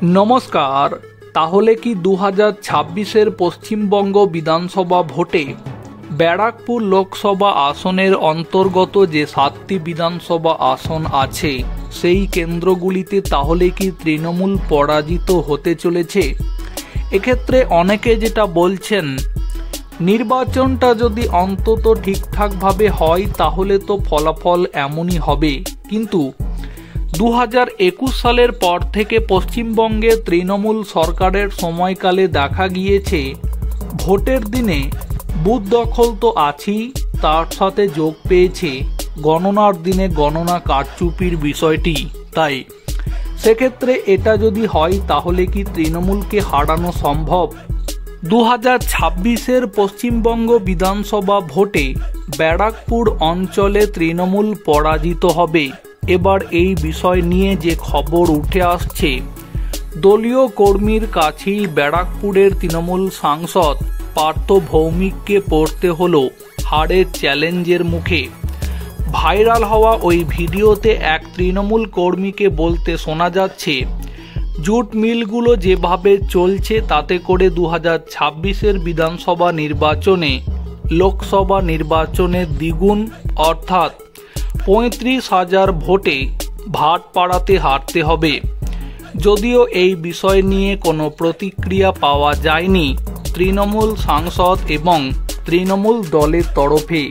নমস্কার। তাহলে কি 2026-এর পশ্চিমবঙ্গ বিধানসভা ভোটে ব্যারাকপুর লোকসভা আসনের অন্তর্গত যে 7টি বিধানসভা আসন আছে সেই কেন্দ্রগুলিতে তাহলে কি তৃণমূল পরাজিত হতে চলেছে? এক্ষেত্রে অনেকে যেটা বলছেন, নির্বাচনটা যদি অন্তত ঠিকঠাকভাবে হয় তাহলে তো ফলাফল এমনই হবে, কিন্তু 2021 সালের পর থেকে পশ্চিমবঙ্গে তৃণমূল সরকারের সময়কালে দেখা গিয়েছে ভোটের দিনে বুথ দখল তো আছেই, তার সাথে যোগ পেয়েছে গণনার দিনে গণনা কারচুপির বিষয়টি। তাই সেক্ষেত্রে এটা যদি হয় তাহলে কি তৃণমূলকে হারানো সম্ভব? 2026-এর পশ্চিমবঙ্গ বিধানসভা ভোটে ব্যারাকপুর অঞ্চলে তৃণমূল পরাজিত হবে। এবার এই বিষয় নিয়ে যে খবর উঠে আসছে, দলীয় কর্মীর কাছেই ব্যারাকপুরের তৃণমূল সাংসদ পার্থ ভৌমিককে পড়তে হলো হারের চ্যালেঞ্জের মুখে। ভাইরাল হওয়া ওই ভিডিওতে এক তৃণমূল কর্মীকে বলতে শোনা যাচ্ছে, জুট মিলগুলো যেভাবে চলছে তাতে করে 2026-এর বিধানসভা নির্বাচনে লোকসভা নির্বাচনের দ্বিগুণ অর্থাৎ 35,000 ভোটে ভাটপাড়াতে হারতে হবে। যদিও এই বিষয় নিয়ে কোনো প্রতিক্রিয়া পাওয়া যায়নি তৃণমূল সাংসদ এবং তৃণমূল দলের তরফে।